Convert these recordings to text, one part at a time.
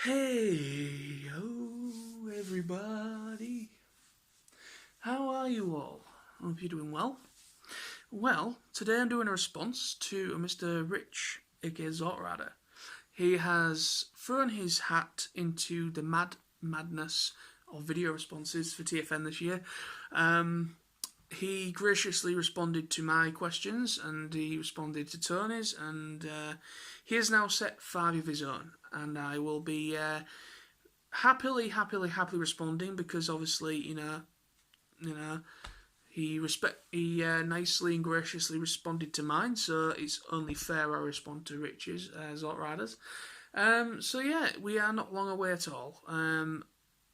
Hey, oh everybody, how are you all? I hope you're doing well. Well, today I'm doing a response to Mr. Rich, aka Xortrider. He has thrown his hat into the madness of video responses for TFN this year. He graciously responded to my questions and he responded to Tony's, and he has now set 5 of his own, and I will be happily responding because obviously he nicely and graciously responded to mine, so it's only fair I respond to Rich's Xortriders. So yeah, we are not long away at all.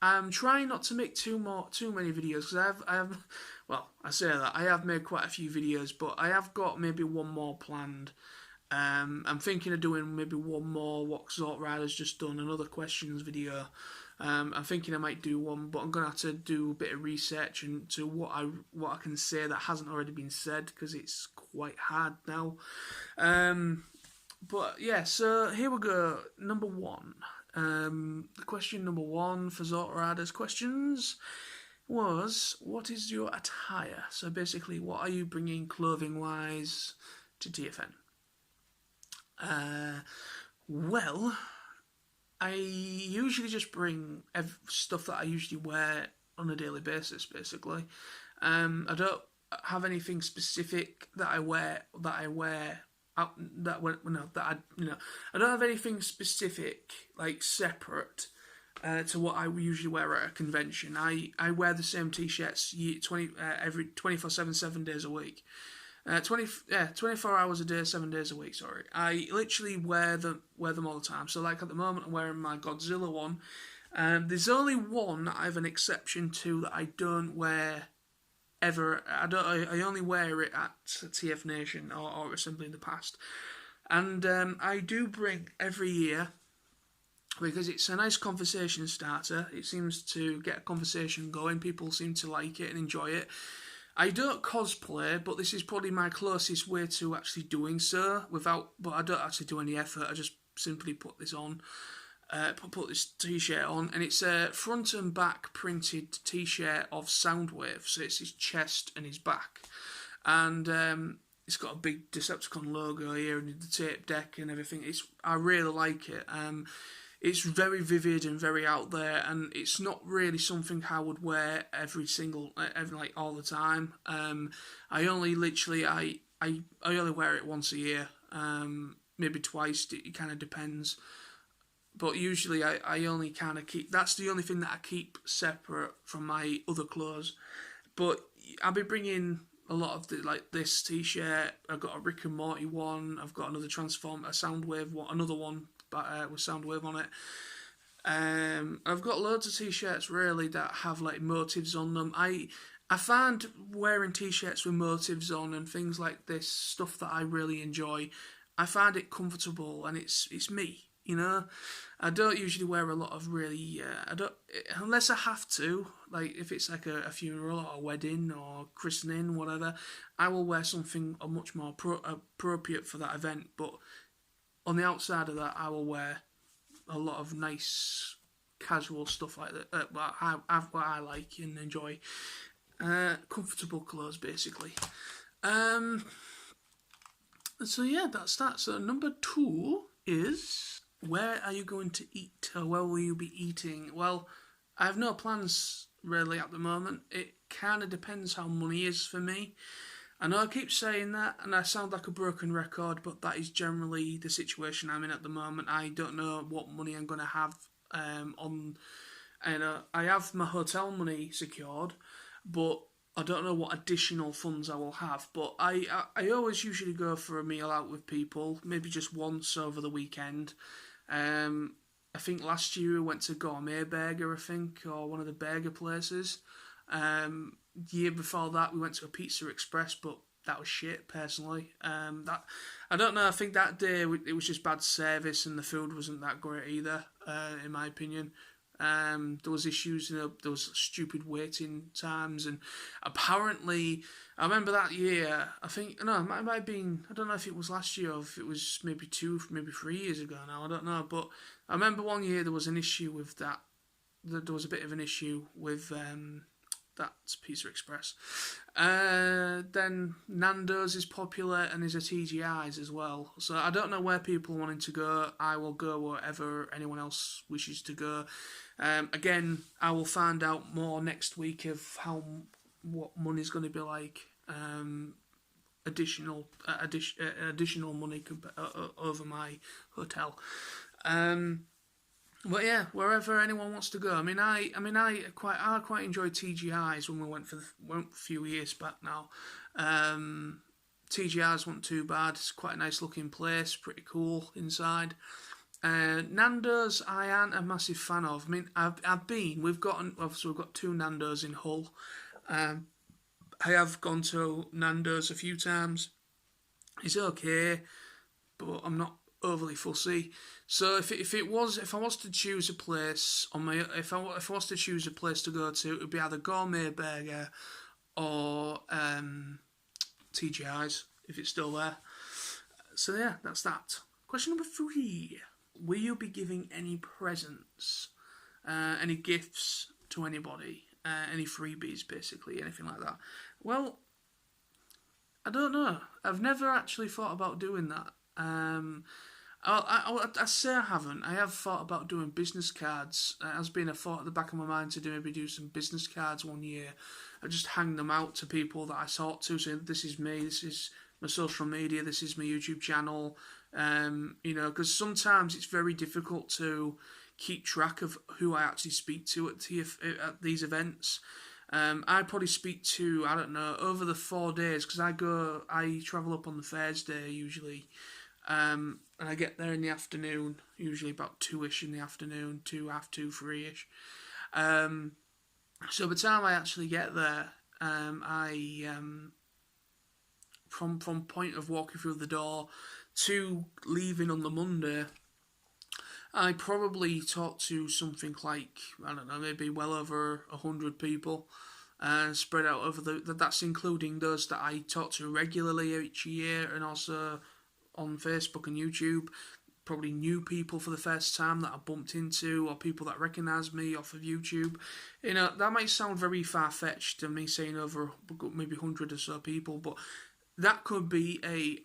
I'm trying not to make too many videos because I say that I have made quite a few videos, but I have got maybe one more planned. I'm thinking of doing maybe one more what Xortrider's just done, another questions video. I'm thinking I might do one, but I'm gonna have to do a bit of research into what I can say that hasn't already been said because it's quite hard now. But yeah, so here we go. Number one. Question number one for Xortrider's questions was, what is your attire? So basically, what are you bringing clothing-wise to TFN? Well, I usually just bring stuff that I usually wear on a daily basis, basically. I don't have anything specific that I wear I don't have anything specific like separate to what I usually wear at a convention. I wear the same t-shirts every 24/7, 7 days a week. 24 hours a day, 7 days a week. Sorry, I literally wear them all the time. So like at the moment, I'm wearing my Godzilla one. There's only one that I have an exception to that I don't wear ever. I only wear it at TF Nation or Assembly in the past, and I do bring every year because it's a nice conversation starter. It seems to get a conversation going. People seem to like it and enjoy it. I don't cosplay, but this is probably my closest way to actually doing so but I don't actually do any effort. I just simply put this on, put this t-shirt on, and it's a front and back printed t-shirt of Soundwave, so it's his chest and his back, and it's got a big Decepticon logo here and the tape deck and everything. I really like it. It's very vivid and very out there, and it's not really something I would wear all the time. I only wear it once a year, maybe twice. It kind of depends, but usually I only kind of keep. That's the only thing that I keep separate from my other clothes. But I'll be bringing a lot of this t-shirt. I've got a Rick and Morty one. I've got another Soundwave one, another one with Soundwave on it. I've got loads of t-shirts really that have like motives on them. I find wearing t-shirts with motives on and things like this, stuff that I really enjoy, I find it comfortable and it's me, you know. I don't usually wear a lot of really, unless I have to, like if it's like a funeral or a wedding or christening, whatever, I will wear something much more appropriate for that event, but on the outside of that, I will wear a lot of nice casual stuff like that. What I like and enjoy, comfortable clothes, basically. So yeah, that's that. So number 2 is, where are you going to eat, or where will you be eating? Well, I have no plans really at the moment. It kind of depends how money is for me. I know I keep saying that, and I sound like a broken record, but that is generally the situation I'm in at the moment. I don't know what money I'm going to have I have my hotel money secured, but I don't know what additional funds I will have. But I always usually go for a meal out with people, maybe just once over the weekend. I think last year we went to Gourmet Burger, or one of the burger places. Year before that, we went to a Pizza Express, but that was shit, personally. I don't know, I think that day it was just bad service and the food wasn't that great either, in my opinion. There was issues, there was stupid waiting times, and apparently, I remember that year, it might have been, I don't know if it was last year or if it was maybe 3 years ago now, I don't know, but I remember one year there was an issue with that. There was a bit of an issue with that Pizza Express. Then Nando's is popular and is a TGI's as well. So I don't know where people are wanting to go. I will go wherever anyone else wishes to go. Again, I will find out more next week of what money's going to be like. Additional money over my hotel. But yeah, wherever anyone wants to go. I quite enjoyed TGI's when we went a few years back now. TGI's wasn't too bad. It's quite a nice looking place, pretty cool inside. Nando's, I aren't a massive fan of. We've got 2 Nando's in Hull. I have gone to Nando's a few times. It's okay, but I'm not overly fussy. So if I was to choose a place if I was to choose a place to go to, it would be either Gourmet Burger or TGI's if it's still there. So yeah, that's that. Question number 3: will you be giving any presents, any gifts to anybody, any freebies, basically, anything like that? Well, I don't know. I've never actually thought about doing that. I say I haven't. I have thought about doing business cards. It has been a thought at the back of my mind to maybe do some business cards one year. I just hang them out to people that I talk to, saying this is me, this is my social media, this is my YouTube channel. Because sometimes it's very difficult to keep track of who I actually speak to at these events. I probably speak to, I don't know, over the 4 days, because I travel up on the Thursday usually, and I get there in the afternoon, usually about 2ish in the afternoon, 2, half 2, 3ish. So by the time I actually get there, from point of walking through the door to leaving on the Monday, I probably talk to something like, I don't know, maybe well over 100 people, spread out over that's including those that I talk to regularly each year, and also on Facebook and YouTube, probably new people for the first time that I bumped into, or people that recognise me off of YouTube. That might sound very far-fetched to me saying over maybe 100 or so people, but that could be it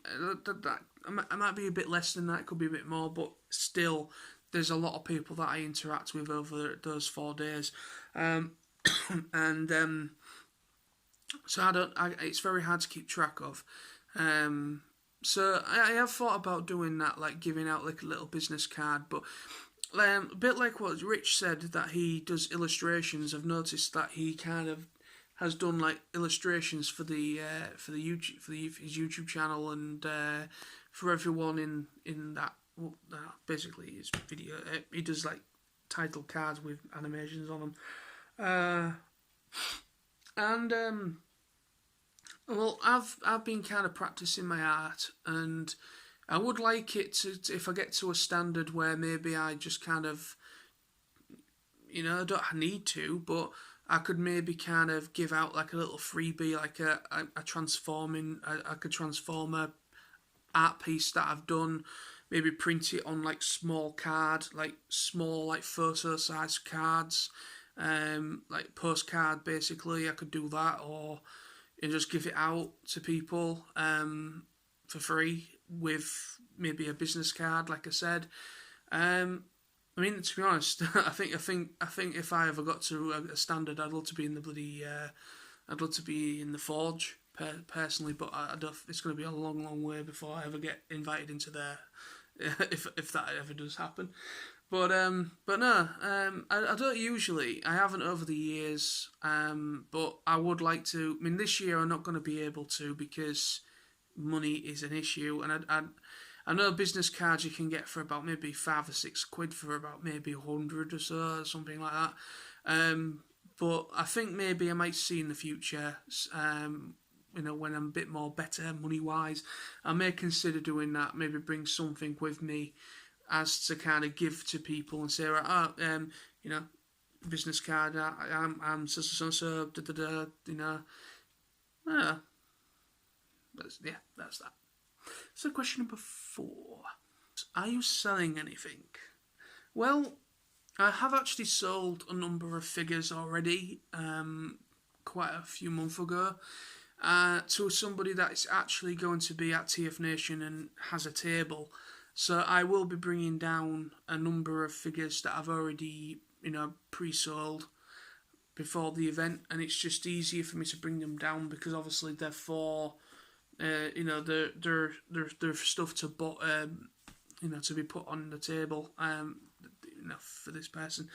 might be a bit less than that, it could be a bit more, but still, there's a lot of people that I interact with over those 4 days. So it's very hard to keep track of. So I have thought about doing that, like giving out like a little business card, but a bit like what Rich said, that he does illustrations. I've noticed that he kind of has done like illustrations for his YouTube channel, and for everyone in that. Well, basically his video. He does like title cards with animations on them, well, I've been kind of practicing my art, and I would like it to if I get to a standard where maybe I just kind of, I don't need to, but I could maybe kind of give out like a little freebie, like a transformer art piece that I've done. Maybe print it on like small photo size cards, like postcard basically. I could do that, or just give it out to people for free with maybe a business card, like I said. To be honest, I think if I ever got to a standard, I'd love to be in the Forge personally, but I don't. It's going to be a long, long way before I ever get invited into there, if that ever does happen. But no, I don't usually. I haven't over the years. But I would like to. This year I'm not going to be able to because money is an issue, and I know business cards you can get for about maybe £5 or £6 for about maybe 100 or so, something like that. But I think maybe I might see in the future. When I'm a bit more better money wise, I may consider doing that. Maybe bring something with me as to kind of give to people and say, right, business card, I'm so that's that. So question number 4, are you selling anything? Well, I have actually sold a number of figures already, quite a few months ago, to somebody that's actually going to be at TF Nation and has a table. So I will be bringing down a number of figures that I've already, pre-sold before the event, and it's just easier for me to bring them down because obviously they're for, they're stuff to to be put on the table, for this person.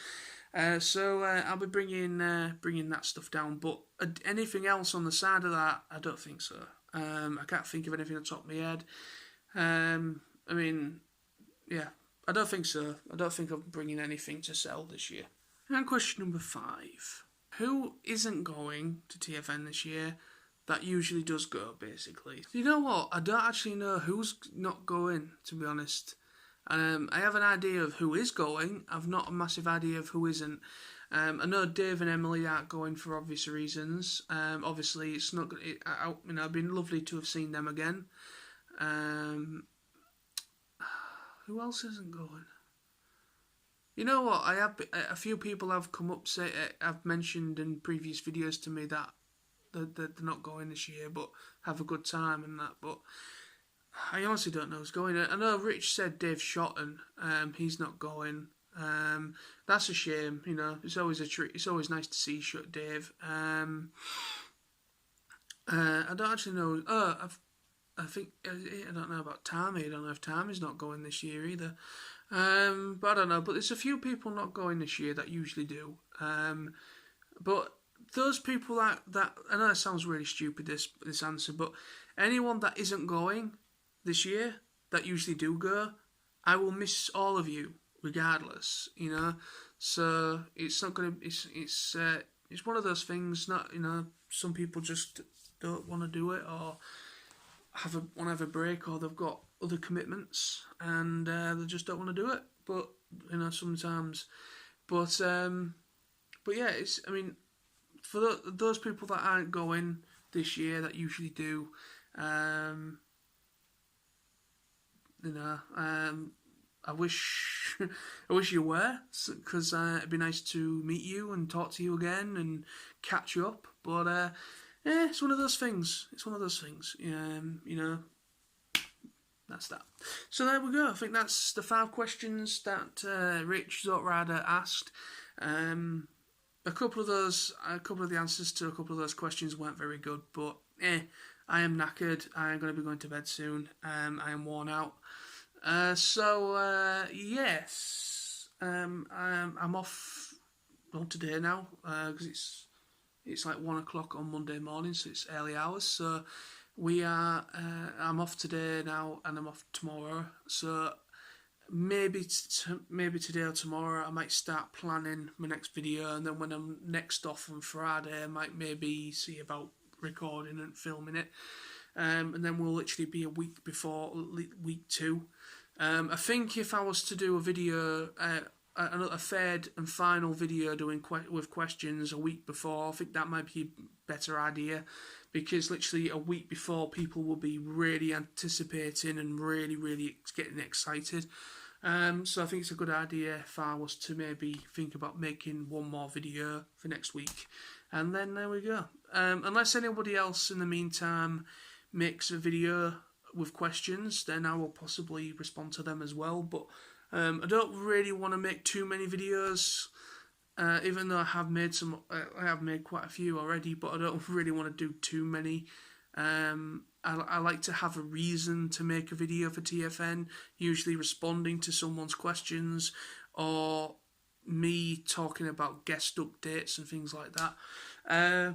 So I'll be bringing that stuff down. But anything else on the side of that, I don't think so. I can't think of anything on top of my head. I mean, yeah, I don't think so. I don't think I'm bringing anything to sell this year. And question number 5. Who isn't going to TFN this year that usually does go, basically? You know what? I don't actually know who's not going, to be honest. I have an idea of who is going. I've not a massive idea of who isn't. I know Dave and Emily aren't going for obvious reasons. Obviously, it's not. It'd been lovely to have seen them again. Who else isn't going? You know what? I have a few people have come up have mentioned in previous videos to me that they're not going this year, but have a good time and that. But I honestly don't know who's going. I know Rich said Dave Shotton. He's not going. That's a shame. It's always a treat. It's always nice to see Dave. I don't actually know. I think I don't know about Tammy. I don't know if Tammy's not going this year either. But I don't know. But there's a few people not going this year that usually do. But those people that I know it sounds really stupid this answer, but anyone that isn't going this year that usually do go, I will miss all of you regardless. So it's not gonna. It's one of those things. Not some people just don't want to do it or want to have a break, or they've got other commitments and they just don't want to do it. But sometimes, but yeah, for those people that aren't going this year that usually do, I wish you were, because it'd be nice to meet you and talk to you again and catch you up. But it's one of those things. That's that. So there we go. I think that's the 5 questions that Rich Xortrider asked. A couple of the answers to a couple of those questions weren't very good, but I am knackered. I am going to be going to bed soon. I am worn out. Yes, I'm off today now because it's like 1 o'clock on Monday morning, so it's early hours. So I'm off today now, and I'm off tomorrow. So maybe today or tomorrow I might start planning my next video, and then when I'm next off on Friday, I might maybe see about recording and filming it. And then we'll literally be a week before week 2. I think if I was to do a video, a third and final video with questions a week before, I think that might be a better idea, because literally a week before people will be really anticipating and really, really getting excited. So I think it's a good idea if I was to maybe think about making one more video for next week. And then there we go. Unless anybody else in the meantime makes a video with questions, then I will possibly respond to them as well. But I don't really want to make too many videos, even though I have made quite a few already, but I don't really want to do too many. I like to have a reason to make a video for TFN, usually responding to someone's questions or me talking about guest updates and things like that.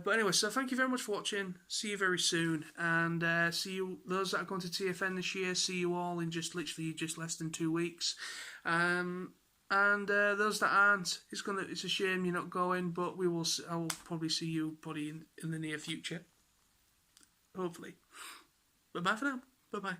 But anyway, so thank you very much for watching. See you very soon, and see you, those that are going to TFN this year, see you all in just less than 2 weeks. And those that aren't, it's a shame you're not going, but I will probably see you in the near future, hopefully. Bye bye for now. Bye bye.